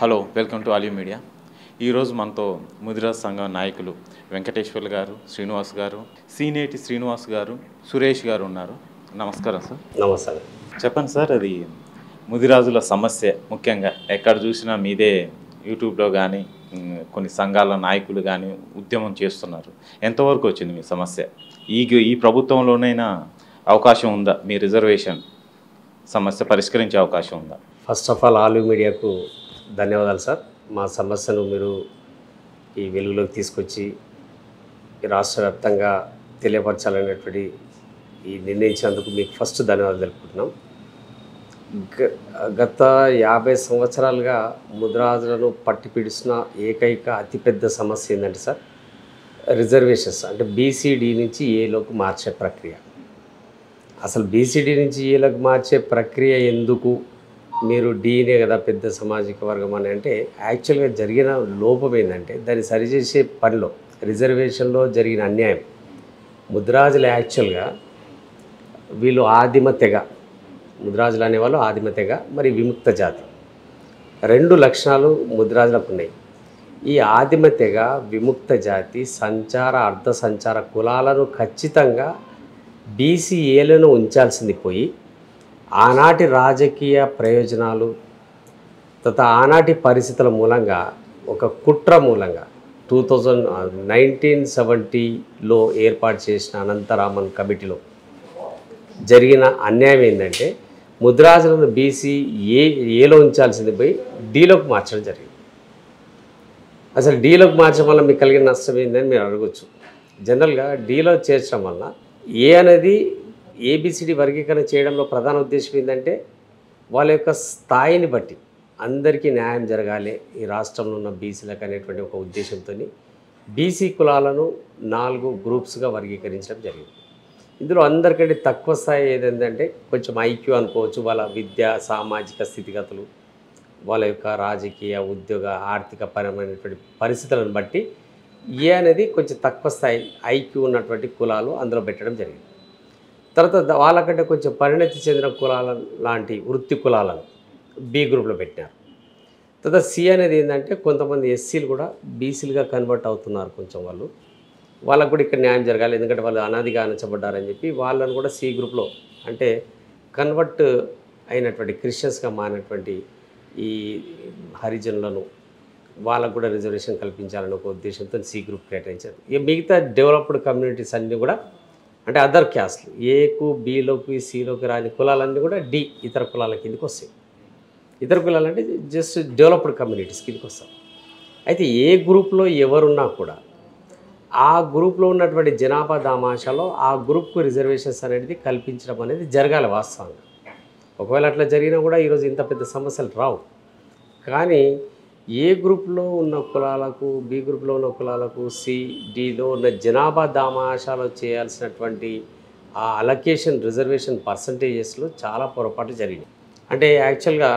Hello, welcome to olive media. ఈరోజు మనతో ముదిరాజ్ సంఘం నాయకులు వెంకటేశ్వర్లు గారు, శ్రీనివాస్ గారు, సీనేటి శ్రీనివాస్ గారు, సురేష్ గారు ఉన్నారు. నమస్కారం సార్. నమస్కారం. చెప్పండి సార్, అది ముదిరాజుల సమస్య ముఖ్యంగా ఎక్కడ చూసినా మీదే యూట్యూబ్లో కానీ కొన్ని సంఘాల నాయకులు కానీ ఉద్యమం చేస్తున్నారు. ఎంతవరకు వచ్చింది మీ సమస్య? ఈ ప్రభుత్వంలోనైనా అవకాశం ఉందా? మీ రిజర్వేషన్ సమస్య పరిష్కరించే అవకాశం ఉందా? ఫస్ట్ ఆఫ్ ఆల్ ఆలివ్ మీడియాకు ధన్యవాదాలు సార్. మా సమస్యను మీరు ఈ వెలుగులోకి తీసుకొచ్చి రాష్ట్ర వ్యాప్తంగా తెలియపరచాలనేటువంటి ఈ నిర్ణయించినందుకు మీకు ఫస్ట్ ధన్యవాదాలు తెలుపుకుంటున్నాం. గత 50 సంవత్సరాలుగా ముదిరాజులను పట్టిపిడిచిన ఏకైక అతిపెద్ద సమస్య ఏంటంటే సార్, రిజర్వేషన్స్. అంటే బీసీడీ నుంచి ఏలోకి మార్చే ప్రక్రియ. అసలు బీసీడీ నుంచి ఏలోకి మార్చే ప్రక్రియ ఎందుకు? మీరు డీనే కదా పెద్ద సామాజిక వర్గం అని అంటే, యాక్చువల్గా జరిగిన లోపం ఏంటంటే దాన్ని సరిచేసే పనిలో రిజర్వేషన్లో జరిగిన అన్యాయం. ముదిరాజులు యాక్చువల్గా వీళ్ళు ఆదిమ తెగ. ముదిరాజులు అనేవాళ్ళు ఆదిమ తెగ, మరి విముక్త జాతి. 2 లక్షణాలు ముదిరాజులకు ఉన్నాయి. ఈ ఆదిమ తెగ, విముక్త జాతి, సంచార అర్ధ సంచార కులాలను ఖచ్చితంగా బీసీఏలను ఉంచాల్సింది పోయి, ఆనాటి రాజకీయ ప్రయోజనాలు తర్వాత ఆనాటి పరిస్థితుల మూలంగా, ఒక కుట్ర మూలంగా 1970లో ఏర్పాటు చేసిన అనంతరామన్ కమిటీలో జరిగిన అన్యాయం ఏంటంటే, ముదిరాజులను ఏలో ఉంచాల్సింది పోయి డీలోకి మార్చడం జరిగింది. అసలు డీలోకి మార్చడం వల్ల మీకు కలిగిన నష్టం ఏందని మీరు అడగచ్చు. జనరల్గా డీలో చేర్చడం వల్ల ఏ అనేది ఏబిసిడి వర్గీకరణ చేయడంలో ప్రధాన ఉద్దేశం ఏంటంటే, వాళ్ళ యొక్క స్థాయిని బట్టి అందరికీ న్యాయం జరగాలి ఈ రాష్ట్రంలో ఉన్న బీసీలకు అనేటువంటి ఒక ఉద్దేశంతో బీసీ కులాలను 4 గ్రూప్స్గా వర్గీకరించడం జరిగింది. ఇందులో అందరికంటే తక్కువ స్థాయి ఏదంటే కొంచెం ఐక్యూ అనుకోవచ్చు. వాళ్ళ విద్య, సామాజిక స్థితిగతులు, వాళ్ళ యొక్క రాజకీయ, ఉద్యోగ, ఆర్థిక పరమైనటువంటి పరిస్థితులను బట్టి ఏ అనేది కొంచెం తక్కువ స్థాయి ఐక్యూ ఉన్నటువంటి కులాలు అందులో పెట్టడం జరిగింది. తర్వాత వాళ్ళకంటే కొంచెం పరిణతి చెందిన కులాల లాంటి వృత్తి కులాలను బి గ్రూప్లో పెట్టినారు. తర్వాత సి అనేది ఏంటంటే, కొంతమంది ఎస్సీలు కూడా బీసీలుగా కన్వర్ట్ అవుతున్నారు. కొంచెం వాళ్ళకు కూడా ఇక్కడ న్యాయం జరగాలి, ఎందుకంటే వాళ్ళు అనాదిగా అణచబడ్డారని చెప్పి వాళ్ళని కూడా సి గ్రూప్లో, అంటే కన్వర్ట్ అయినటువంటి క్రిస్టియన్స్గా మారినటువంటి ఈ హరిజనులను వాళ్ళకు కూడా రిజర్వేషన్ కల్పించాలని ఒక ఉద్దేశంతో సి గ్రూప్ కేటాయించారు. ఇక మిగతా డెవలప్డ్ కమ్యూనిటీస్ అన్నీ కూడా, అంటే అదర్ క్యాస్ట్లు, ఏకు బిలోకి సిలోకి రాని కులాలన్నీ కూడా డి ఇతర కులాల కిందకి వస్తాయి. ఇతర కులాలు అంటే జస్ట్ డెవలప్డ్ కమ్యూనిటీస్ కిందకి వస్తాయి. అయితే ఏ గ్రూప్లో ఎవరున్నా కూడా ఆ గ్రూప్లో ఉన్నటువంటి జనాభా దామాషాలో ఆ గ్రూప్కు రిజర్వేషన్స్ అనేది కల్పించడం అనేది జరగాలి వాస్తవంగా. ఒకవేళ అట్లా జరిగినా కూడా ఈరోజు ఇంత పెద్ద సమస్యలు రావు. కానీ ఏ గ్రూప్లో ఉన్న కులాలకు, బి గ్రూప్లో ఉన్న కులాలకు, సి డిలో ఉన్న జనాభా దామాషాలో చేయాల్సినటువంటి ఆ అలొకేషన్ రిజర్వేషన్ పర్సంటేజెస్లో చాలా పొరపాట్లు జరిగినాయి. అంటే యాక్చువల్గా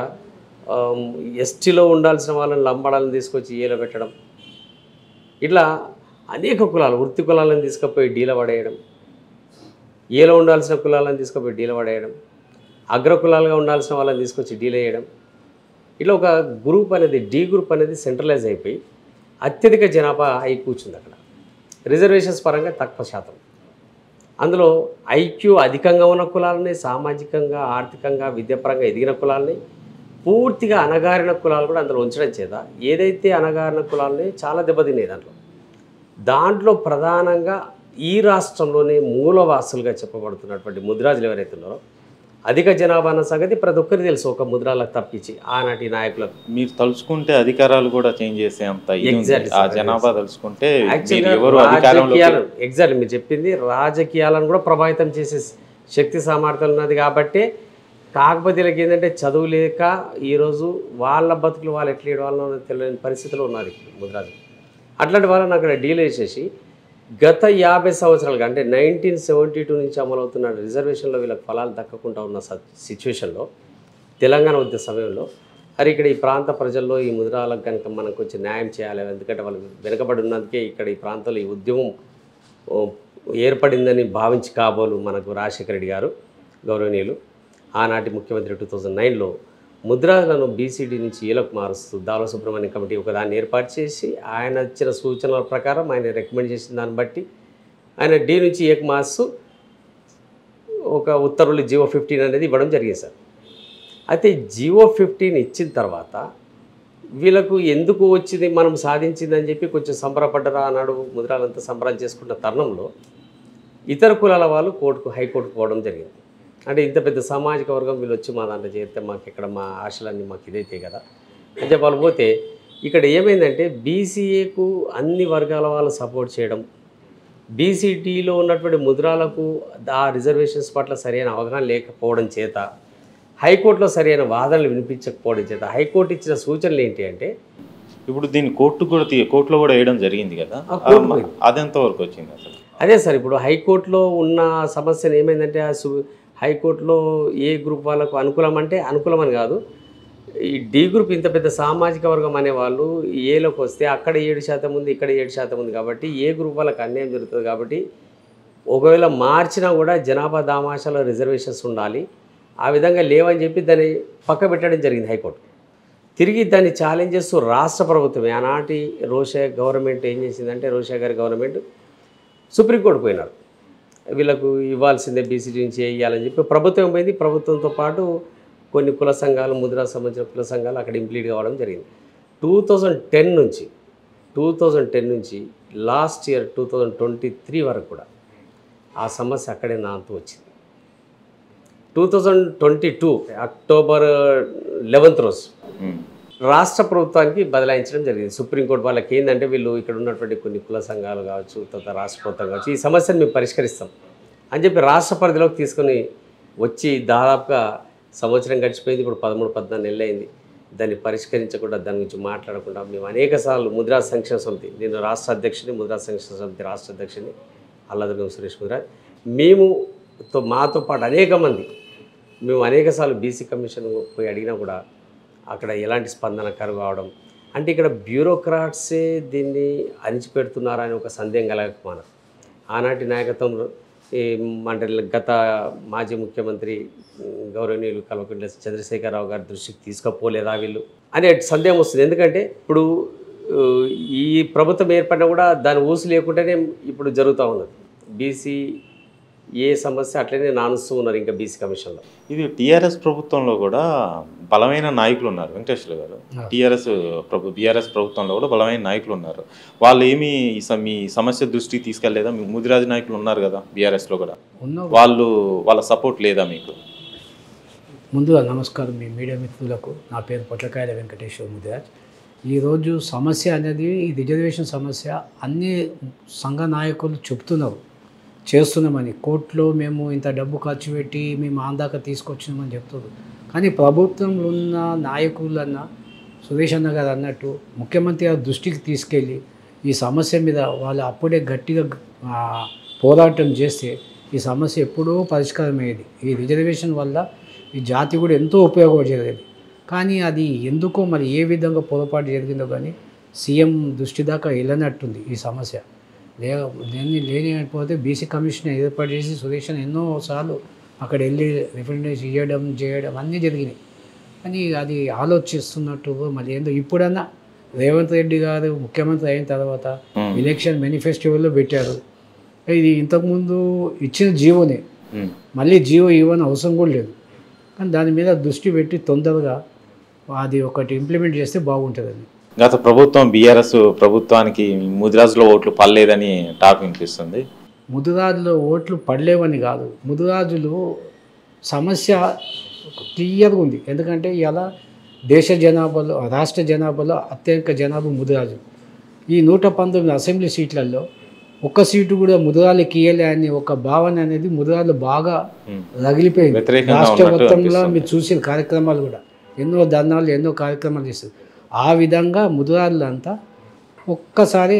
ఎస్టీలో ఉండాల్సిన వాళ్ళని లంబాడాలను తీసుకొచ్చి ఏలో పెట్టడం, ఇట్లా అనేక కులాలు, వృత్తి కులాలను తీసుకుపోయి డీలో పడేయడం, ఏలో ఉండాల్సిన కులాలను తీసుకుపోయి డీలో పడేయడం, అగ్రకులాలుగా ఉండాల్సిన వాళ్ళని తీసుకొచ్చి డీలో వేయడం, ఇట్లా ఒక గ్రూప్ అనేది, డి గ్రూప్ అనేది సెంట్రలైజ్ అయిపోయి అత్యధిక జనాభా అయి కూర్చుంది అక్కడ. రిజర్వేషన్స్ పరంగా తక్కువ శాతం. అందులో ఐక్యూ అధికంగా ఉన్న కులాలని, సామాజికంగా, ఆర్థికంగా, విద్యాపరంగా ఎదిగిన కులాలని, పూర్తిగా అణగారిన కులాలు కూడా అందులో ఉంచడం చేత ఏదైతే అణగారిన కులాలని చాలా దెబ్బతిన్నాయి. దాంట్లో ప్రధానంగా ఈ రాష్ట్రంలోనే మూలవాసులుగా చెప్పబడుతున్నటువంటి ముదిరాజులు ఎవరైతే ఉన్నారో, అధిక జనాభా అన్న సంగతి ప్రతి ఒక్కరికి తెలుసు, ఒక ముద్రాలకు తప్పించి ఆనాటి నాయకులకు. మీరు తలుచుకుంటే అధికారాలు కూడా చేంజ్ చేసే అంత ఆ జనాభా తలుచుకుంటే ఎగ్జాక్ట్లీ మీరు చెప్పింది, రాజకీయాలను కూడా ప్రభావితం చేసే శక్తి సామర్థ్యం ఉన్నది. కాబట్టి కాకపోతే వీళ్ళకి ఏంటంటే చదువు లేక ఈరోజు వాళ్ళ బతుకులు వాళ్ళు ఎట్లా వాళ్ళలో తెలియని పరిస్థితులు ఉన్నారు ముదిరాజు. అట్లాంటి వాళ్ళని అక్కడ డీల్ చేసేసి గత 50 సంవత్సరాలుగా, అంటే 1972 నుంచి అమలవుతున్న రిజర్వేషన్లో వీళ్ళకి ఫలాలు దక్కకుండా ఉన్న సిచ్యువేషన్లో, తెలంగాణ ఉద్యమ సమయంలో, మరి ఇక్కడ ఈ ప్రాంత ప్రజల్లో ఈ ముదిరాలకు కనుక మనం కొంచెం న్యాయం చేయాలి, ఎందుకంటే వాళ్ళు వెనుకబడి ఉన్నందుకే ఇక్కడ ఈ ప్రాంతంలో ఈ ఉద్యమం ఏర్పడిందని భావించి కాబోలు మనకు రాజశేఖర రెడ్డి గారు గౌరవనీయులు ఆనాటి ముఖ్యమంత్రి 2009లో ముద్రాలను బీసీడీ నుంచి ఏలకు మారుస్తూ దాల సుబ్రహ్మణ్యం కమిటీ ఒక దాన్ని ఏర్పాటు చేసి ఆయన ఇచ్చిన సూచనల ప్రకారం ఆయన రికమెండ్ చేసిన దాన్ని బట్టి ఆయన డి నుంచి ఏకు మారుస్తూ ఒక ఉత్తర్వులు జీవో 15 అనేది ఇవ్వడం జరిగింది సార్. అయితే జీవో 15 ఇచ్చిన తర్వాత వీళ్ళకు ఎందుకు వచ్చింది మనం సాధించిందని చెప్పి కొంచెం సంబరపడ్డరా అన్నాడు. ముద్రాలంతా సంబరాలు చేసుకున్న తరుణంలో ఇతర కులాల వాళ్ళు హైకోర్టుకు పోవడం జరిగింది. అంటే ఇంత పెద్ద సామాజిక వర్గం వీళ్ళు వచ్చి మా దాంట్లో చేస్తే మాకు ఇక్కడ మా ఆశలన్నీ మాకు ఇదైతే కదా అని చెప్పాలి. పోతే ఇక్కడ ఏమైందంటే బీసీఏకు అన్ని వర్గాల వాళ్ళు సపోర్ట్ చేయడం, బీసీటీలో ఉన్నటువంటి ముద్రాలకు ఆ రిజర్వేషన్స్ పట్ల సరైన అవగాహన లేకపోవడం చేత, హైకోర్టులో సరైన వాదనలు వినిపించకపోవడం చేత హైకోర్టు ఇచ్చిన సూచనలు ఏంటి అంటే ఇప్పుడు దీన్ని కోర్టులో కూడా వేయడం జరిగింది కదా, అది ఎంతవరకు వచ్చింది అసలు? అదే సార్, ఇప్పుడు హైకోర్టులో ఉన్న సమస్యను ఏమైందంటే హైకోర్టులో ఏ గ్రూప్ వాళ్ళకు అనుకూలం అంటే అనుకూలమని కాదు, ఈ డి గ్రూప్ ఇంత పెద్ద సామాజిక వర్గం అనేవాళ్ళు ఏలోకి వస్తే అక్కడ 7% ఉంది, ఇక్కడ 7% ఉంది కాబట్టి ఏ గ్రూప్ వాళ్ళకి అన్యాయం జరుగుతుంది. కాబట్టి ఒకవేళ మార్చినా కూడా జనాభా దామాషాలో రిజర్వేషన్స్ ఉండాలి, ఆ విధంగా లేవని చెప్పి దాన్ని పక్క పెట్టడం జరిగింది హైకోర్టు. తిరిగి దాన్ని ఛాలెంజ్ చేస్తూ రాష్ట్ర ప్రభుత్వమే ఆనాటి రోషయ్య గవర్నమెంట్ ఏం చేసిందంటే, రోషయ్య గారి గవర్నమెంట్ సుప్రీంకోర్టు పోయినారు, వీళ్ళకు ఇవ్వాల్సిందే బీసీడీ నుంచి ఇవ్వాలని చెప్పి ప్రభుత్వం పోయింది. ప్రభుత్వంతో పాటు కొన్ని కుల సంఘాలు, ముద్రా సంబంధించిన కుల సంఘాలు అక్కడ ఇంప్లీట్ కావడం జరిగింది. 2010 నుంచి లాస్ట్ ఇయర్ 2023 వరకు కూడా ఆ సమస్య అక్కడే నాంతూ వచ్చింది. 2022 అక్టోబర్ 11th రోజు రాష్ట్ర ప్రభుత్వానికి బదలాయించడం జరిగింది. సుప్రీంకోర్టు వాళ్ళకి ఏంటంటే వీళ్ళు ఇక్కడ ఉన్నటువంటి కొన్ని కుల సంఘాలు కావచ్చు, తర్వాత రాష్ట్ర ప్రభుత్వం కావచ్చు, ఈ సమస్యను మేము పరిష్కరిస్తాం అని చెప్పి రాష్ట్ర పరిధిలోకి తీసుకొని వచ్చి దాదాపుగా సంవత్సరం గడిచిపోయింది. ఇప్పుడు 13-14 నెలలు అయింది. దాన్ని పరిష్కరించకుండా, దాని గురించి మాట్లాడకుండా మేము అనేకసార్లు ముద్రా సంక్షేమ సమితి, నేను రాష్ట్ర అధ్యక్షుని, ముద్రా సంక్షేమ సమితి రాష్ట్ర అధ్యక్షుని అల్లదుర్గం సురేష్ ముద్రాజ్, మాతో పాటు అనేక మంది మేము అనేకసార్లు బీసీ కమిషన్ పోయి అడిగినా కూడా అక్కడ ఎలాంటి స్పందన కరువవడం, అంటే ఇక్కడ బ్యూరోక్రాట్సే దీన్ని అణిచిపెడుతున్నారని ఒక సందేహం కలగకపోయినారు. ఆనాటి నాయకత్వంలో అంటే గత మాజీ ముఖ్యమంత్రి గౌరవనీయులు కల్వకుంట్ల చంద్రశేఖరరావు గారి దృష్టికి తీసుకుపోలేదా వీళ్ళు అనే సందేహం వస్తుంది. ఎందుకంటే ఇప్పుడు ఈ ప్రభుత్వం ఏర్పడినా కూడా దాని ఊసు లేకుండానే ఇప్పుడు జరుగుతూ ఉన్నది. బీసీ ఏ సమస్య అట్లనే నానుస్తూ ఉన్నారు ఇంకా బీసీ కమిషన్లో. ఇది టీఆర్ఎస్ ప్రభుత్వంలో కూడా బలమైన నాయకులు ఉన్నారు వెంకటేశ్వర గారు. బీఆర్ఎస్ ప్రభుత్వంలో కూడా బలమైన నాయకులు ఉన్నారు. వాళ్ళు ఏమి మీ సమస్య దృష్టికి తీసుకెళ్లేదా? మీ ముదిరాజు నాయకులు ఉన్నారు కదా బీఆర్ఎస్లో కూడా, వాళ్ళ సపోర్ట్ లేదా మీకు? ముందుగా నమస్కారం మీ మీడియా మిత్రులకు. నా పేరు పొట్లకాయల వెంకటేశ్వర ముదిరాజ్. ఈరోజు సమస్య అనేది ఈ రిజర్వేషన్ సమస్య అన్ని సంఘ నాయకులు చెప్తున్నారు, చేస్తున్నామని. కోర్టులో మేము ఇంత డబ్బు ఖర్చు పెట్టి మేము ఆందాక తీసుకొచ్చినామని చెప్తున్నారు. కానీ ప్రభుత్వంలో ఉన్న నాయకులన్న సురేష్ అన్న గారు అన్నట్టు ముఖ్యమంత్రి గారి దృష్టికి తీసుకెళ్ళి ఈ సమస్య మీద వాళ్ళు అప్పుడే గట్టిగా పోరాటం చేస్తే ఈ సమస్య ఎప్పుడో పరిష్కారం అయ్యేది. ఈ రిజర్వేషన్ వల్ల ఈ జాతి కూడా ఎంతో ఉపయోగపడేది. కానీ అది ఎందుకో మరి ఏ విధంగా పొరపాటు జరిగిందో కానీ సీఎం దృష్టి దాకా వెళ్ళనట్టుంది ఈ సమస్య. లేనిపోతే బీసీ కమిషన్ ఏర్పాటు చేసి సురేష్ ఎన్నోసార్లు అక్కడ వెళ్ళి రిప్రజెంటేషన్ చేయడం అన్నీ జరిగినాయి. కానీ అది ఆలోచిస్తున్నట్టు మరి ఏందో ఇప్పుడన్నా రేవంత్ రెడ్డి గారు ముఖ్యమంత్రి అయిన తర్వాత ఎలక్షన్ మేనిఫెస్టోలో పెట్టారు. ఇది ఇంతకుముందు ఇచ్చిన జీవోనే, మళ్ళీ జీవో ఇవ్వని అవసరం కూడా లేదు. కానీ దాని మీద దృష్టి పెట్టి తొందరగా అది ఒకటి ఇంప్లిమెంట్ చేస్తే బాగుంటుందని. గత ప్రభుత్వం బీఆర్ఎస్ ప్రభుత్వానికి ముదిరాజులో ఓట్లు పడలేదని టాక్ వినిపిస్తుంది. ముదిరాజులో ఓట్లు పడలేవని కాదు, ముదిరాజులు సమస్య క్లియర్గా ఉంది. ఎందుకంటే ఇలా దేశ జనాభాలో, రాష్ట్ర జనాభాలో అత్యధిక జనాభా ముదిరాజులు. ఈ 119 అసెంబ్లీ సీట్లలో ఒక్క సీటు కూడా ముదిరాళ్ళకి ఇయ్యలే అని ఒక భావన అనేది ముదిరాళ్ళు బాగా రగిలిపోయింది. రాష్ట్ర మొత్తంలో మీరు చూసిన కార్యక్రమాలు కూడా ఎన్నో ధర్నాలు, ఎన్నో కార్యక్రమాలు చేస్తారు. ఆ విధంగా ముదిరాళ్ళంతా ఒక్కసారి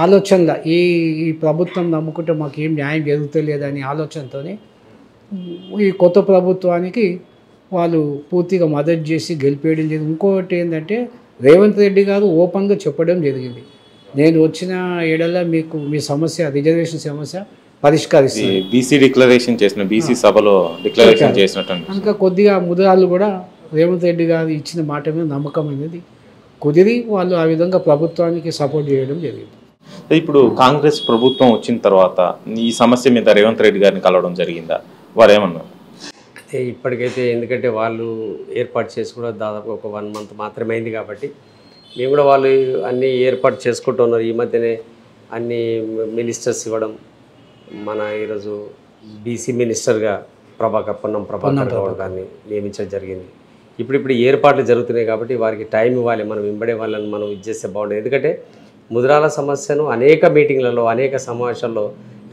ఆలోచనలో ఈ ప్రభుత్వం నమ్ముకుంటే మాకు ఏం న్యాయం జరుగుతలేదని ఆలోచనతో ఈ కొత్త ప్రభుత్వానికి వాళ్ళు పూర్తిగా మద్దతు చేసి గెలిపేయడం జరిగింది. ఇంకోటి ఏంటంటే రేవంత్ రెడ్డి గారు ఓపెన్గా చెప్పడం జరిగింది, నేను వచ్చిన ఏడల మీకు మీ సమస్య రిజర్వేషన్ సమస్య పరిష్కరిస్తుంది. బీసీ డిక్లరేషన్ చేసిన బీసీ సభలో డిక్లరేషన్ చేసినట్టు కనుక కొద్దిగా ముదిరాజులు కూడా రేవంత్ రెడ్డి గారు ఇచ్చిన మాట మీద నమ్మకం అనేది కుదిరి వాళ్ళు ఆ విధంగా ప్రభుత్వానికి సపోర్ట్ చేయడం జరిగింది. ఇప్పుడు కాంగ్రెస్ ప్రభుత్వం వచ్చిన తర్వాత ఈ సమస్య మీద రేవంత్ రెడ్డి గారిని కలవడం జరిగిందా? వారు ఏమన్నారు? అయితే ఇప్పటికైతే ఎందుకంటే వాళ్ళు ఏర్పాటు చేసి కూడా దాదాపు ఒక 1 month మాత్రమే అయింది కాబట్టి మేము కూడా వాళ్ళు అన్నీ ఏర్పాటు చేసుకుంటున్నారు. ఈ మధ్యనే అన్ని మినిస్టర్స్ ఇవ్వడం, మన ఈరోజు బీసీ మినిస్టర్గా పొన్నం ప్రభాకర్ గౌడ్ గారిని నియమించడం జరిగింది. ఇప్పుడు ఏర్పాట్లు జరుగుతున్నాయి కాబట్టి వారికి టైం ఇవ్వాలి. మనం వెంబడే వాళ్ళని మనం ఇచ్చేస్తే బాగుంటుంది. ఎందుకంటే ముదిరాల సమస్యను అనేక మీటింగ్లలో అనేక సమావేశాల్లో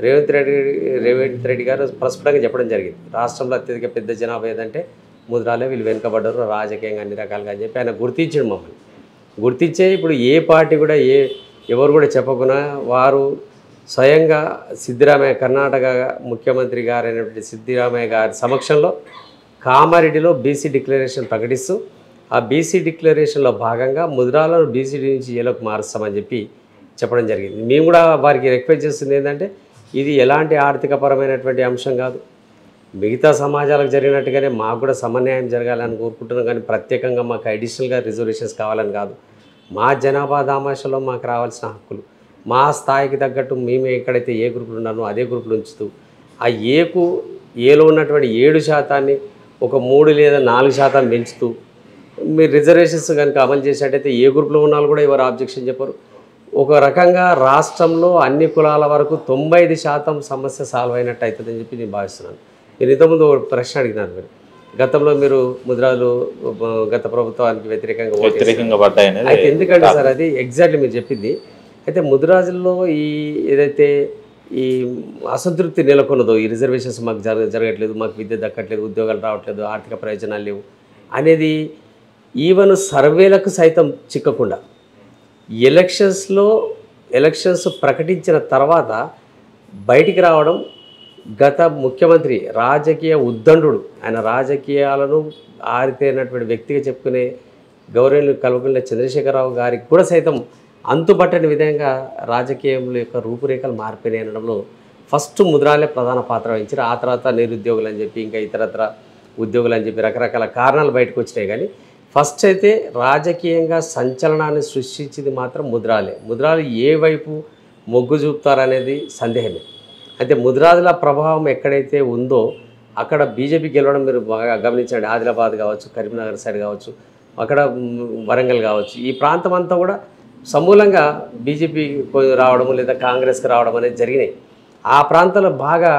రేవంత్ రెడ్డి గారు ప్రస్ఫుటంగా చెప్పడం జరిగింది. రాష్ట్రంలో అత్యధిక పెద్ద జనాభా ఏదంటే ముదిరాలే, వీళ్ళు వెనుకబడ్డారు రాజకీయంగా అన్ని రకాలుగా అని చెప్పి ఆయన గుర్తించడం మమ్మల్ని గుర్తించే ఇప్పుడు ఏ పార్టీ కూడా ఎవరు కూడా చెప్పకుండా వారు స్వయంగా సిద్దిరామయ్య కర్ణాటక ముఖ్యమంత్రి గారైనటువంటి సిద్దిరామయ్య గారి సమక్షంలో కామారెడ్డిలో బీసీ డిక్లరేషన్ ప్రకటిస్తూ ఆ బీసీ డిక్లరేషన్లో భాగంగా ముదిరాలను బీసీ నుంచి ఏలోకి మారుస్తామని చెప్పి చెప్పడం జరిగింది. మేము కూడా వారికి రిక్వెస్ట్ చేస్తుంది ఏంటంటే ఇది ఎలాంటి ఆర్థికపరమైనటువంటి అంశం కాదు, మిగతా సమాజాలకు జరిగినట్టుగానే మాకు కూడా సమన్యాయం జరగాలని కోరుకుంటున్నాం. కానీ ప్రత్యేకంగా మాకు అడిషనల్గా రిజర్వేషన్స్ కావాలని కాదు, మా జనాభా దామాషలో మాకు రావాల్సిన హక్కులు మా స్థాయికి తగ్గట్టు మేము ఎక్కడైతే ఏ గ్రూపులు ఉన్నానో అదే గ్రూపులు ఉంచుతూ ఆ ఏలో ఉన్నటువంటి 7% ఒక 3 లేదా 4% పెంచుతూ మీరు రిజర్వేషన్స్ కనుక అమలు చేసేటైతే ఏ గ్రూప్లో ఉన్న వాళ్ళు కూడా ఎవరు ఆబ్జెక్షన్ చెప్పరు. ఒక రకంగా రాష్ట్రంలో అన్ని కులాల వరకు 95% సమస్య సాల్వ్ అయినట్టు అవుతుందని చెప్పి నేను భావిస్తున్నాను. మీరు ఇంతకుముందు ఒక ప్రశ్న అడిగినారు, మీరు గతంలో మీరు ముదిరాజులు గత ప్రభుత్వానికి వ్యతిరేకంగా పడ్డాయని అయితే ఎందుకంటే సార్ అది ఎగ్జాక్ట్లీ మీరు చెప్పింది. అయితే ముదిరాజుల్లో ఈ ఏదైతే ఈ అసంతృప్తి నెలకొన్నదో ఈ రిజర్వేషన్స్ మాకు జరగట్లేదు, మాకు విద్య దక్కట్లేదు, ఉద్యోగాలు రావట్లేదు, ఆర్థిక ప్రయోజనాలు లేవు అనేది ఈవెన్ సర్వేలకు సైతం చిక్కకుండా ఎలక్షన్స్ ప్రకటించిన తర్వాత బయటికి రావడం గత ముఖ్యమంత్రి రాజకీయ ఉద్దండు, ఆయన రాజకీయాలను ఆరితేరినటువంటి వ్యక్తిగా చెప్పుకునే గౌరవనీయులు కల్వకుంట్ల చంద్రశేఖరరావు గారికి కూడా సైతం అంతుబట్టని విధంగా రాజకీయంలో యొక్క రూపురేఖలు మారిపోయినాయి అనడంలో ఫస్ట్ ముదిరాలే ప్రధాన పాత్ర వహించారు. ఆ తర్వాత నిరుద్యోగులు అని చెప్పి ఇంకా ఇతరత్ర ఉద్యోగులు అని చెప్పి రకరకాల కారణాలు బయటకు వచ్చినాయి. కానీ ఫస్ట్ అయితే రాజకీయంగా సంచలనాన్ని సృష్టించింది మాత్రం ముదిరాలు ఏ వైపు మొగ్గు చూపుతారనేది సందేహమే. అయితే ముదిరాజుల ప్రభావం ఎక్కడైతే ఉందో అక్కడ బీజేపీ గెలవడం మీరు బాగా గమనించండి. ఆదిలాబాద్ కావచ్చు, కరీంనగర్ సైడ్ కావచ్చు, అక్కడ వరంగల్ కావచ్చు, ఈ ప్రాంతం అంతా కూడా సమూలంగా బీజేపీ రావడం లేదా కాంగ్రెస్కి రావడం అనేది జరిగినాయి. ఆ ప్రాంతంలో బాగా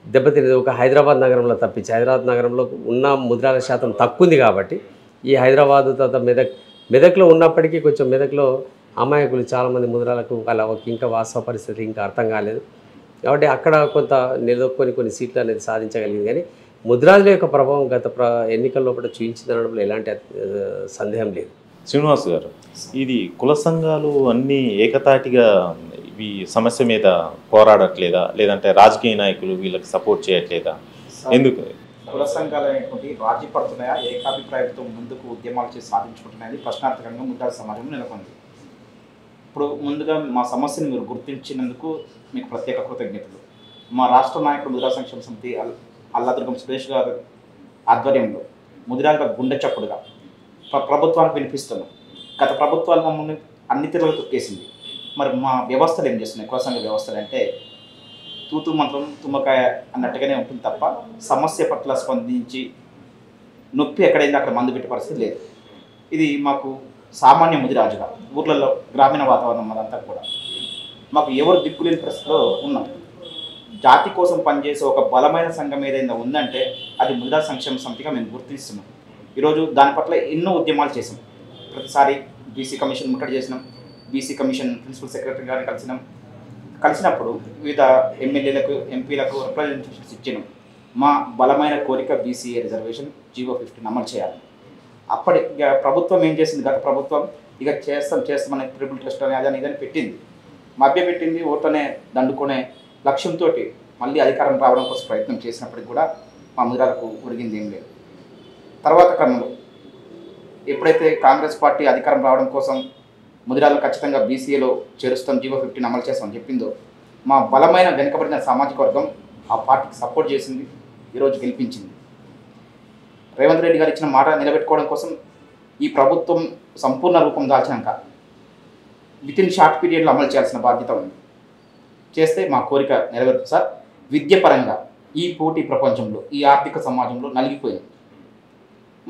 దెబ్బతినేది ఒక హైదరాబాద్ నగరంలో తప్పించి, హైదరాబాద్ నగరంలో ఉన్న ముదిరాల శాతం తక్కువ ఉంది కాబట్టి ఈ హైదరాబాదు తర్వాత మెదక్లో ఉన్నప్పటికీ కొంచెం మెదక్లో అమాయకులు చాలామంది ముదిరాలకు వాళ్ళ ఇంకా వాస్తవ పరిస్థితి ఇంకా అర్థం కాలేదు కాబట్టి అక్కడ కొంత నిలదొక్కుని కొన్ని సీట్లు అనేది సాధించగలిగింది. కానీ ముదిరాజుల యొక్క ప్రభావం గత ఎన్నికల్లో కూడా చూపించిందనడంలో ఎలాంటి సందేహం లేదు. శ్రీనివాస్ గారు, ఇది కుల సంఘాలు అన్నీ ఏకతాటిగా ఈ సమస్య మీద పోరాడట్లేదా, లేదంటే రాజకీయ నాయకులు వీళ్ళకి సపోర్ట్ చేయట్లేదా? ఎందుకు కుల సంఘాలు అనేటువంటి రాజీ పడుతున్నాయా, ఏకాభిప్రాయంతో ముందుకు ఉద్యమాలు చేసి సాధించుకుంటున్నాయని ప్రశ్నార్థకంగా ముద్దాల సమాజం నెలకొంది. ఇప్పుడు ముందుగా మా సమస్యను మీరు గుర్తించినందుకు మీకు ప్రత్యేక కృతజ్ఞతలు. మా రాష్ట్ర నాయకుడు ముదిరాజ సంక్షేమ సమితి అల్లాదుర్గం సురేష్ గారు ఆధ్వర్యంలో ముదిరాజుల గుండె చప్పుడుగా ప్రభుత్వానికి వినిపిస్తున్నాం. గత ప్రభుత్వాలు మమ్మల్ని అన్ని తీరులు తొక్కేసింది. మరి మా వ్యవస్థలు ఏం చేస్తున్నాయి? కుల సంఘ వ్యవస్థలు అంటే తూతు మంత్రం తుమ్మకాయ అన్నట్టుగానే ఉంటుంది తప్ప సమస్య పట్ల స్పందించి నొప్పి ఎక్కడైంది అక్కడ మందు పెట్టే పరిస్థితి లేదు. ఇది మాకు సామాన్య ముదిరాజుగా ఊర్లలో గ్రామీణ వాతావరణం అదంతా కూడా మాకు ఎవరు దిక్కులేని పరిస్థితిలో ఉన్నాం. జాతి కోసం పనిచేసే ఒక బలమైన సంఘం ఏదైనా ఉందంటే అది ముదిరాజ సంక్షేమ సమితిగా మేము గుర్తిస్తున్నాం. ఈరోజు దాని పట్ల ఎన్నో ఉద్యమాలు చేసాం. ప్రతిసారి బీసీ కమిషన్ ముట్టడి చేసినాం, బీసీ కమిషన్ ప్రిన్సిపల్ సెక్రటరీ గారిని కలిసినప్పుడు వివిధ ఎమ్మెల్యేలకు ఎంపీలకు రిప్రజెంటేషన్స్ ఇచ్చినాం. మా బలమైన కోరిక బీసీఏ రిజర్వేషన్ జీవో 15 అమలు చేయాలి. అప్పటి ప్రభుత్వం ఏం చేసింది? గత ప్రభుత్వం ఇక చేస్తామని ట్రిపుల్ టెస్ట్ అని అదని ఇదని పెట్టింది, మభ్యపెట్టింది, ఓట్లనే దండుకునే లక్ష్యంతో మళ్ళీ అధికారం రావడం కోసం ప్రయత్నం చేసినప్పటికి కూడా మా ముదిరాలకు ఒరిగింది ఏం లేదు. తర్వాత క్రమంలో ఎప్పుడైతే కాంగ్రెస్ పార్టీ అధికారం రావడం కోసం ముదిరాలను ఖచ్చితంగా బీసీఏలో చేరుస్తాం, జీవో 15 అమలు చేస్తామని చెప్పిందో మా బలమైన వెనుకబడిన సామాజిక వర్గం ఆ పార్టీకి సపోర్ట్ చేసింది, ఈరోజు గెలిపించింది. రేవంత్ రెడ్డి గారు ఇచ్చిన మాట నిలబెట్టుకోవడం కోసం ఈ ప్రభుత్వం సంపూర్ణ రూపం దాల్చినాక వితిన్ షార్ట్ పీరియడ్లో అమలు చేయాల్సిన బాధ్యత ఉంది. చేస్తే మా కోరిక నెరవేరుతుంది సార్. విద్య పరంగా ఈ పోటీ ప్రపంచంలో, ఈ ఆర్థిక సమాజంలో నలిగిపోయింది.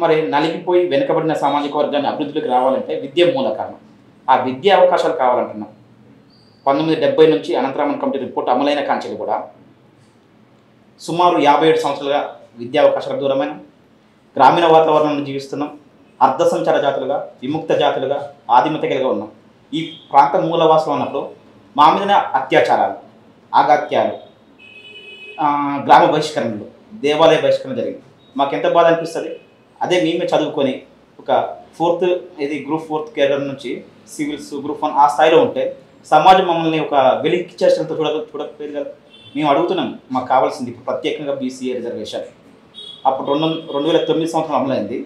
మరి నలిగిపోయి వెనుకబడిన సామాజిక వర్గాన్ని అభివృద్ధిలోకి రావాలంటే విద్య మూల కారణం. ఆ విద్యా అవకాశాలు కావాలంటున్నాం. 1970 నుంచి అనంతరామన్ కమిటీ రిపోర్ట్ అమలైన కాంచెలు కూడా సుమారు 57 సంవత్సరాలుగా విద్యా అవకాశాలకు దూరమైన గ్రామీణ వాతావరణంలో జీవిస్తున్నాం. అర్ధ సంచార జాతులుగా, విముక్త జాతులుగా, ఆదిమ తెగలుగా ఉన్నాం. ఈ ప్రాంత మూలవాసులు ఉన్నప్పుడు మా మీదనే అత్యాచారాలు, ఆగాత్యాలు, గ్రామ బహిష్కరణలు, దేవాలయ బహిష్కరణ జరిగింది. మాకెంత బాధ అనిపిస్తుంది. అదే మేమే చదువుకొని ఒక గ్రూప్ 4 కేడర్ నుంచి సివిల్స్ గ్రూప్ 1 ఆ స్థాయిలో ఉంటే సమాజం మమ్మల్ని ఒక వెలికి చేష్టలతో చూడకపోయేది కదా. మేము అడుగుతున్నాం, మాకు కావాల్సింది ఇప్పుడు ప్రత్యేకంగా బీసీఏ రిజర్వేషన్. అప్పుడు 2009 సంవత్సరం అమలైంది.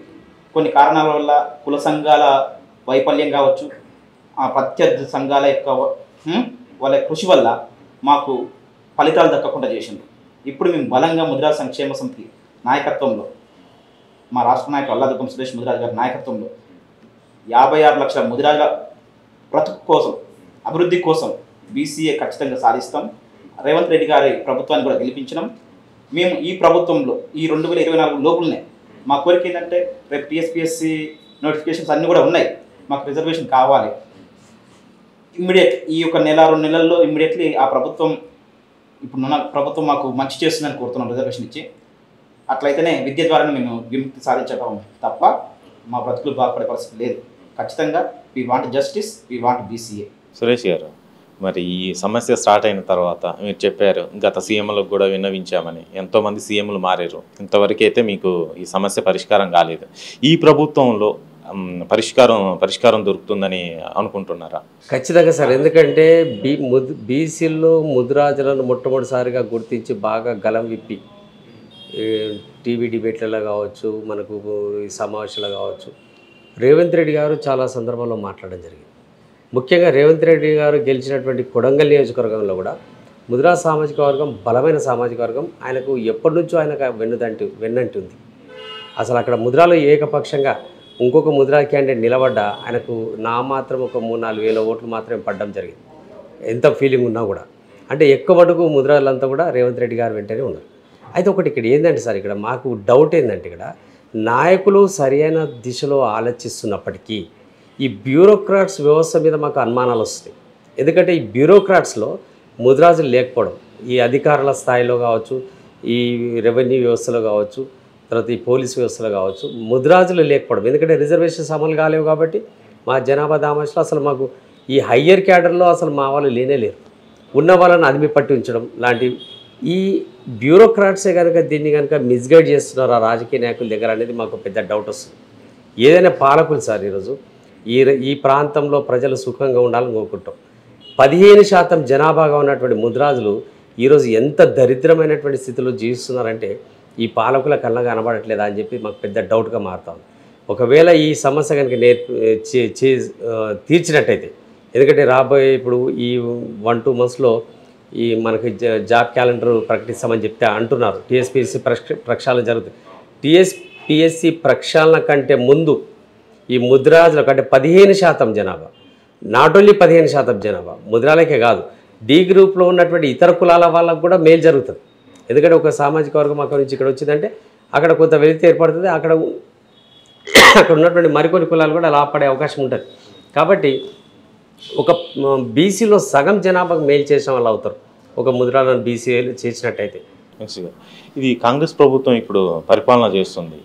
కొన్ని కారణాల వల్ల కుల సంఘాల వైఫల్యం కావచ్చు, ప్రత్యర్థి సంఘాల యొక్క వాళ్ళ కృషి వల్ల మాకు ఫలితాలు దక్కకుండా చేసింది. ఇప్పుడు మేము బలంగా ముదిరాజ్ సంక్షేమ సమితి నాయకత్వంలో, మా రాష్ట్ర నాయకులు అల్లాదుర్గం సురేష్ ముదిరాజ్ గారి నాయకత్వంలో 56 లక్షల ముదిరాజుల బ్రతుకు కోసం, అభివృద్ధి కోసం బీసీఏ ఖచ్చితంగా సాధిస్తాం. రేవంత్ రెడ్డి గారి ప్రభుత్వాన్ని కూడా గెలిపించడం. మేము ఈ ప్రభుత్వంలో ఈ 2024 లోపులనే మా కోరిక ఏంటంటే, రేపు టీఎస్పీఎస్సీ నోటిఫికేషన్స్ అన్నీ కూడా ఉన్నాయి, మాకు రిజర్వేషన్ కావాలి. ఇమ్మీడియట్ ఈ యొక్క 1-2 నెలల్లో ఇమ్మీడియట్లీ ఆ ప్రభుత్వం, ఇప్పుడున్న ప్రభుత్వం మాకు మంచి చేస్తుందని కోరుతున్నాం రిజర్వేషన్ ఇచ్చి. అట్లయితేనే విద్య ద్వారానే మేము విముక్తి సాధించడం తప్ప మా బ్రతుకులు బాగుపడే పరిస్థితి లేదు. ఖచ్చితంగా we want justice, we want BCA. Suresh గారు, మరి ఈ సమస్య స్టార్ట్ అయిన తర్వాత మీరు చెప్పారు గత సీఎంలకు కూడా విన్నవించామని. ఎంతోమంది సీఎంలు మారారు, ఇంతవరకు అయితే మీకు ఈ సమస్య పరిష్కారం కాలేదు. ఈ ప్రభుత్వంలో పరిష్కారం దొరుకుతుందని అనుకుంటున్నారా? ఖచ్చితంగా సార్. ఎందుకంటే బీసీల్లో ముదిరాజులను మొట్టమొదటిసారిగా గుర్తించి బాగా గలం విప్పి టీవీ డిబేట్లలో కావచ్చు, మనకు ఈ సమావేశాలు కావచ్చు, రేవంత్ రెడ్డి గారు చాలా సందర్భాల్లో మాట్లాడడం జరిగింది. ముఖ్యంగా రేవంత్ రెడ్డి గారు గెలిచినటువంటి కొడంగల్ నియోజకవర్గంలో కూడా ముదిరాజ్ సామాజిక వర్గం బలమైన సామాజిక వర్గం. ఆయనకు ఎప్పటి నుంచో ఆయనకు వెన్నంటి ఉంది. అసలు అక్కడ ముదిరాలో ఏకపక్షంగా ఇంకొక ముదిరా క్యాండిడేట్ నిలబడ్డా ఆయనకు నా మాత్రం ఒక 3-4 వేల ఓట్లు మాత్రమే పడడం జరిగింది. ఎంత ఫీలింగ్ ఉన్నా కూడా, అంటే ఎక్కువ మటుకు ముదిరాలంతా కూడా రేవంత్ రెడ్డి గారు వెంటనే ఉన్నారు. అయితే ఒకటి ఇక్కడ ఏంటంటే సార్, ఇక్కడ మాకు డౌట్ ఏంటంటే, ఇక్కడ నాయకులు సరైన దిశలో ఆలోచిస్తున్నప్పటికీ ఈ బ్యూరోక్రాట్స్ వ్యవస్థ మీద మాకు అనుమానాలు వస్తాయి. ఎందుకంటే ఈ బ్యూరోక్రాట్స్లో ముదిరాజులు లేకపోవడం, ఈ అధికారుల స్థాయిలో కావచ్చు, ఈ రెవెన్యూ వ్యవస్థలో కావచ్చు, తర్వాత ఈ పోలీస్ వ్యవస్థలో కావచ్చు, ముదిరాజులు లేకపోవడం. ఎందుకంటే రిజర్వేషన్స్ అమలు కాలేవు కాబట్టి మా జనాభా దామాషలో అసలు మాకు ఈ హయ్యర్ క్యాడర్లో అసలు మా వాళ్ళు లేరు. ఉన్న వాళ్ళని అదిమి పట్టి ఉంచడం లాంటివి ఈ బ్యూరోక్రాట్సే కనుక దీన్ని కనుక మిస్గైడ్ చేస్తున్నారు ఆ రాజకీయ నాయకుల దగ్గర అనేది మాకు పెద్ద డౌట్ వస్తుంది. ఏదైనా పాలకులు సార్ ఈరోజు ఈ ప్రాంతంలో ప్రజలు సుఖంగా ఉండాలని కోరుకుంటాం. 15% జనాభాగా ఉన్నటువంటి ముదిరాజులు ఈరోజు ఎంత దరిద్రమైనటువంటి స్థితిలో జీవిస్తున్నారంటే ఈ పాలకుల కళ్ళ కనబడట్లేదా అని చెప్పి మాకు పెద్ద డౌట్గా మారుతాం. ఒకవేళ ఈ సమస్య కనుక తీర్చినట్టయితే, ఎందుకంటే రాబోయే ఇప్పుడు ఈ 1-2 మంత్స్లో ఈ మనకి జాబ్ క్యాలెండర్ ప్రకటిస్తామని చెప్తే అంటున్నారు. టీఎస్పీఎస్సీ ప్రక్షాళన జరుగుతుంది. టీఎస్పీఎస్సీ ప్రక్షాళన కంటే ముందు ఈ ముదిరాజుల కంటే 15% జనాభా, నాట్ ఓన్లీ 15% జనాభా ముదిరాలకే కాదు, డి గ్రూప్లో ఉన్నటువంటి ఇతర కులాల వాళ్ళకు కూడా మేలు జరుగుతుంది. ఎందుకంటే ఒక సామాజిక వర్గం అక్కడి నుంచి ఇక్కడ వచ్చిందంటే అక్కడ కొంత వెలితి ఏర్పడుతుంది, అక్కడ ఉన్నటువంటి మరికొన్ని కులాలు కూడా లాభపడే అవకాశం ఉంటుంది. కాబట్టి ఒక బీసీలో సగం జనాభాకు మేలు చేసిన వాళ్ళు అవుతారు ఒక ముదిరాలను బీసీలు చేసినట్టయితే. ఇది కాంగ్రెస్ ప్రభుత్వం ఇప్పుడు పరిపాలన చేస్తుంది.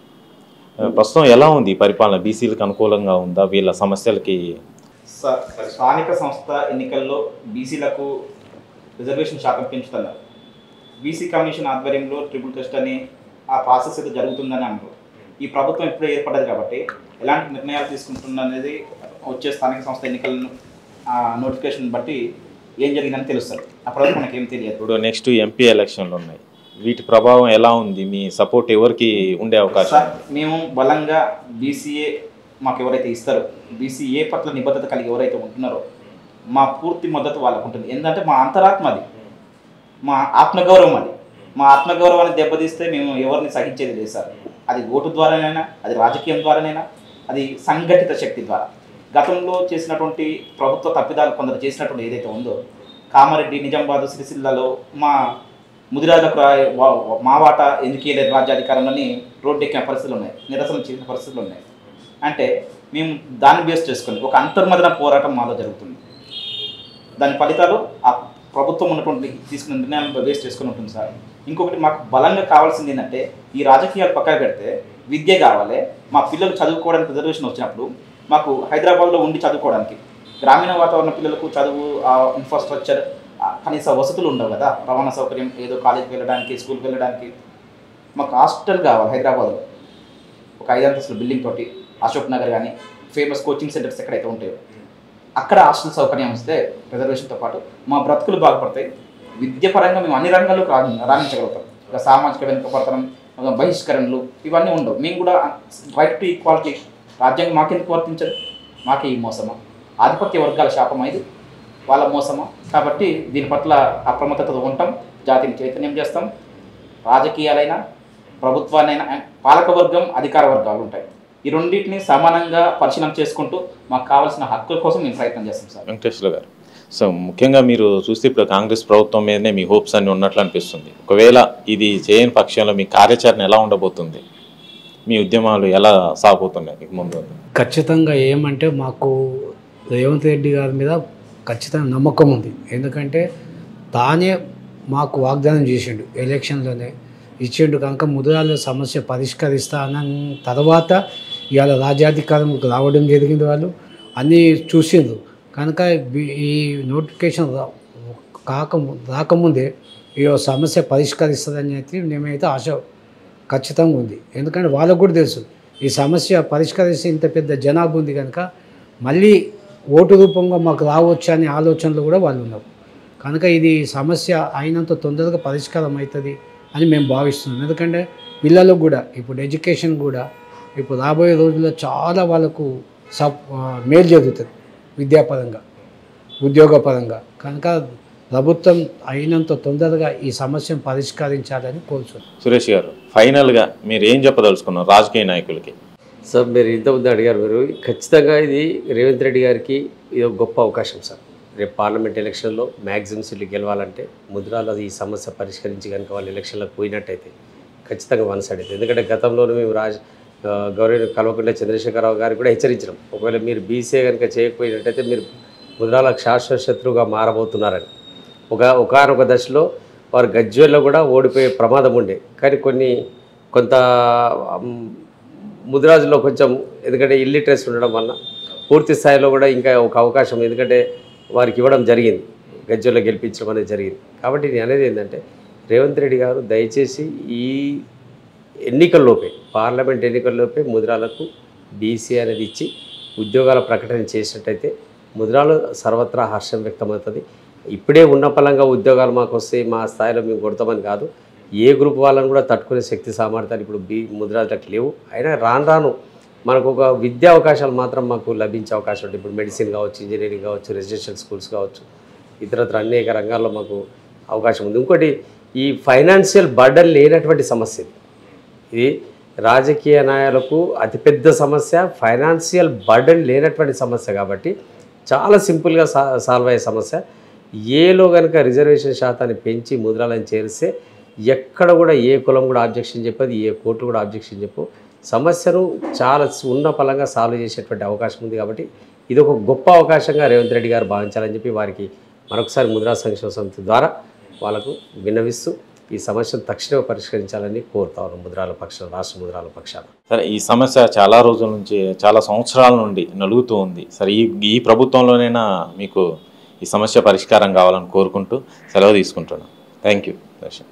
ప్రస్తుతం ఎలా ఉంది పరిపాలన? బీసీలకు అనుకూలంగా ఉందా? వీళ్ళ సమస్యలకి స్థానిక సంస్థ ఎన్నికల్లో బీసీలకు రిజర్వేషన్ శాతం పెంచుతున్నారు. బీసీ కమిషన్ ఆధ్వర్యంలో ట్రిపుల్ టెస్ట్ అని ఆ ప్రాసెస్ అయితే జరుగుతుందని అంటారు. ఈ ప్రభుత్వం ఇప్పుడే ఏర్పడ్డది కాబట్టి ఎలాంటి నిర్ణయాలు తీసుకుంటుందనేది వచ్చే స్థానిక సంస్థ ఎన్నికలను నోటిఫికేషన్ బట్టి ఏం జరిగిందని తెలుస్తుంది. అప్పటివరకు మనకేం తెలియదు. ఇప్పుడు నెక్స్ట్ ఎంపీ ఎలక్షన్లు ఉన్నాయి, వీటి ప్రభావం ఎలా ఉంది? మీ సపోర్ట్ ఎవరికి ఉండే అవకాశం? మేము బలంగా బీసీఏ మాకు ఎవరైతే ఇస్తారో, బీసీఏ పట్ల నిబద్ధత కలిగి ఎవరైతే ఉంటున్నారో మా పూర్తి మద్దతు వాళ్ళకు ఉంటుంది. ఎందుకంటే మా అంతరాత్మ అది. మా ఆత్మగౌరవం అది. మా ఆత్మగౌరవాన్ని దెబ్బతీస్తే మేము ఎవరిని సహించేది లేదు సార్. అది ఓటు ద్వారానైనా, అది రాజకీయం ద్వారానైనా, అది సంఘటిత శక్తి ద్వారా. గతంలో చేసినటువంటి ప్రభుత్వ తప్పిదాలు కొందరు చేసినటువంటి ఏదైతే ఉందో, కామారెడ్డి, నిజామాబాద్, సిరిసిల్లలో మా ముదిరాజులకు మా వాటా ఎందుకు ఇవ్వలేదు రాజ్యాధికారంలోని రోడ్డెక్కిన పరిస్థితులు ఉన్నాయి, నిరసన చేసిన పరిస్థితులు ఉన్నాయి. అంటే మేము దాన్ని బేస్ చేసుకొని ఒక అంతర్మదన పోరాటం మాలో జరుగుతుంది. దాని ఫలితాలు ఆ ప్రభుత్వం ఉన్నటువంటి తీసుకున్న నిర్ణయాలను బేస్ చేసుకుని ఉంటుంది సార్. ఇంకొకటి మాకు బలంగా కావాల్సింది ఏంటంటే, ఈ రాజకీయాలు పక్కన పెడితే విద్య కావాలి. మా పిల్లలు చదువుకోవడానికి రిజర్వేషన్ వచ్చినప్పుడు మాకు హైదరాబాద్లో ఉండి చదువుకోవడానికి, గ్రామీణ వాతావరణ పిల్లలకు చదువు, ఇన్ఫ్రాస్ట్రక్చర్, కనీస వసతులు ఉండవు కదా, రవాణా సౌకర్యం, ఏదో కాలేజీకి వెళ్ళడానికి, స్కూల్కి వెళ్ళడానికి. మాకు హాస్టల్ కావాలి హైదరాబాద్లో, ఒక 5 అంతస్తుల బిల్డింగ్ తోటి. అశోక్ నగర్ కానీ ఫేమస్ కోచింగ్ సెంటర్స్ ఎక్కడైతే ఉంటాయో అక్కడ హాస్టల్ సౌకర్యం వస్తే రిజర్వేషన్తో పాటు మా బ్రతుకులు బాగుపడతాయి. విద్యాపరంగా మేము అన్ని రంగాల్లో రాణించగలుగుతాం. ఇక సామాజిక వెనుకబడతనం, బహిష్కరణలు ఇవన్నీ ఉండవు. మేము కూడా రైట్ టు ఈక్వాలిటీ, రాజ్యాంగం మాకెందుకు వర్తించదు? మాకే ఈ మోసమా? ఆధిపత్య వర్గాల శాపమా ఇది? వాళ్ళ మోసమా? కాబట్టి దీని పట్ల అప్రమత్తతో ఉంటాం, జాతిని చైతన్యం చేస్తాం. రాజకీయాలైనా, ప్రభుత్వాన్నైనా, పాలకవర్గం, అధికార వర్గాలు ఉంటాయి. ఈ రెండింటిని సమానంగా పరిశీలన చేసుకుంటూ మాకు కావాల్సిన హక్కుల కోసం మేము ప్రయత్నం చేస్తాం సార్. వెంకటేశ్వర గారు, సో ముఖ్యంగా మీరు చూస్తే ఇప్పుడు కాంగ్రెస్ ప్రభుత్వం మీదనే మీ హోప్స్ అన్ని ఉన్నట్లు అనిపిస్తుంది. ఒకవేళ ఇది చేయని పక్షంలో మీ కార్యాచరణ ఎలా ఉండబోతుంది? మీ ఉద్యమాలు ఎలా సాగుతున్నాయి మీకు ముందు? ఖచ్చితంగా ఏమంటే మాకు రేవంత్ రెడ్డి గారి మీద ఖచ్చితంగా నమ్మకం ఉంది. ఎందుకంటే తానే మాకు వాగ్దానం చేసిండు, ఎలక్షన్లోనే ఇచ్చిండు కనుక ముదిరాజుల సమస్య పరిష్కరిస్తాన తర్వాత ఇవాళ రాజ్యాధికారంకి రావడం జరిగింది. వాళ్ళు అన్నీ చూసిండ్రు కనుక ఈ నోటిఫికేషన్ రాకముందే ఈ సమస్య పరిష్కరిస్తుందని చెప్పి మేమైతే ఆశ ఖచ్చితంగా ఉంది. ఎందుకంటే వాళ్ళకు కూడా తెలుసు ఈ సమస్య పరిష్కరిస్తే ఇంత పెద్ద జనాభా ఉంది కనుక మళ్ళీ ఓటు రూపంగా మాకు రావచ్చు అనే ఆలోచనలు కూడా వాళ్ళు ఉన్నారు. కనుక ఇది సమస్య అయినంత తొందరగా పరిష్కారం అవుతుంది అని మేము భావిస్తున్నాం. ఎందుకంటే పిల్లలకు కూడా ఇప్పుడు ఎడ్యుకేషన్ కూడా ఇప్పుడు రాబోయే రోజుల్లో చాలా వాళ్ళకు మేలు జరుగుతుంది విద్యాపరంగా, ఉద్యోగపరంగా. కనుక ప్రభుత్వం అయినంత తొందరగా ఈ సమస్యను పరిష్కరించాలని కోరుతున్నాం. సురేష్ గారు, ఫైనల్గా మీరు ఏం చెప్పదలుచుకున్నారు రాజకీయ నాయకులకి? సార్ మీరు ఇంతకుముందు అడిగారు, మీరు ఖచ్చితంగా ఇది రేవంత్ రెడ్డి గారికి ఇది ఒక గొప్ప అవకాశం సార్. రేపు పార్లమెంట్ ఎలక్షన్లో మ్యాక్సిమం సీట్లు గెలవాలంటే ముదిరాజులు ఈ సమస్య పరిష్కరించి కనుక వాళ్ళు ఎలక్షన్లకు పోయినట్టయితే ఖచ్చితంగా వన్ సైడ్ అవుతుంది. ఎందుకంటే గతంలోనే మేము గౌరవ కల్వకుంట్ల చంద్రశేఖరరావు గారికి కూడా హెచ్చరించడం, ఒకవేళ మీరు బీసీ కనుక చేయకపోయినట్టయితే మీరు ముదిరాజులకు శాశ్వత శత్రువుగా మారబోతున్నారని. ఒకనొక దశలో వారు గజ్వేల్లో కూడా ఓడిపోయే ప్రమాదం ఉండే. కానీ కొంత ముదిరాజులో కొంచెం ఎందుకంటే ఇల్లిటరసీ ఉండడం వల్ల పూర్తి స్థాయిలో కూడా ఇంకా ఒక అవకాశం ఎందుకంటే వారికి ఇవ్వడం జరిగింది, గజ్వేల్లో గెలిపించడం అనేది జరిగింది. కాబట్టి నేను అనేది ఏంటంటే రేవంత్ రెడ్డి గారు దయచేసి ఈ ఎన్నికల్లోపే, పార్లమెంట్ ఎన్నికల్లోపే ముదిరాలకు బీసీ అనేది ఇచ్చి ఉద్యోగాల ప్రకటన చేసినట్టయితే ముదిరాలు సర్వత్రా హర్షం వ్యక్తమవుతుంది. ఇప్పుడే ఉన్న పలంగా ఉద్యోగాలు మాకు వస్తే మా స్థాయిలో మేము కొడతామని కాదు, ఏ గ్రూప్ వాళ్ళని కూడా తట్టుకునే శక్తి సామర్థ్యాలు ఇప్పుడు ముదిరాజులకు లేవు. అయినా రాను మనకు ఒక విద్యా అవకాశాలు మాత్రం మాకు లభించే అవకాశం ఉంటుంది. ఇప్పుడు మెడిసిన్ కావచ్చు, ఇంజనీరింగ్ కావచ్చు, రెసిడెన్షియల్ స్కూల్స్ కావచ్చు, ఇతరత్ర అనేక రంగాల్లో మాకు అవకాశం ఉంది. ఇంకోటి ఈ ఫైనాన్షియల్ బర్డన్ లేనటువంటి సమస్య ఇది రాజకీయ నాయకులకు అతిపెద్ద సమస్య, ఫైనాన్షియల్ బర్డన్ లేనటువంటి సమస్య. కాబట్టి చాలా సింపుల్గా సాల్వ్ అయ్యే సమస్య. ఏలో కనుక రిజర్వేషన్ శాతాన్ని పెంచి ముదిరాలను చేరిస్తే ఎక్కడ కూడా ఏ కులం కూడా ఆబ్జెక్షన్ చెప్పదు, ఏ కోర్టు కూడా ఆబ్జెక్షన్ చెప్పు. సమస్యను చాలా ఉన్న పలంగా సాల్వ్ చేసేటువంటి అవకాశం ఉంది. కాబట్టి ఇది ఒక గొప్ప అవకాశంగా రేవంత్ రెడ్డి గారు భావించాలని చెప్పి వారికి మరొకసారి ముదిరా సంక్షేమ సమితి ద్వారా వాళ్ళకు విన్నవిస్తూ ఈ సమస్యను తక్షణమే పరిష్కరించాలని కోరుతాను ముదిరాల పక్షాన, రాష్ట్ర ముదిరాల పక్షాన. సరే, ఈ సమస్య చాలా రోజుల నుంచి, చాలా సంవత్సరాల నుండి నలుగుతూ ఉంది. సరే, ఈ ప్రభుత్వంలోనైనా మీకు ఈ సమస్య పరిష్కారం కావాలని కోరుకుంటూ సెలవు తీసుకుంటున్నాను. Thank you Darshan.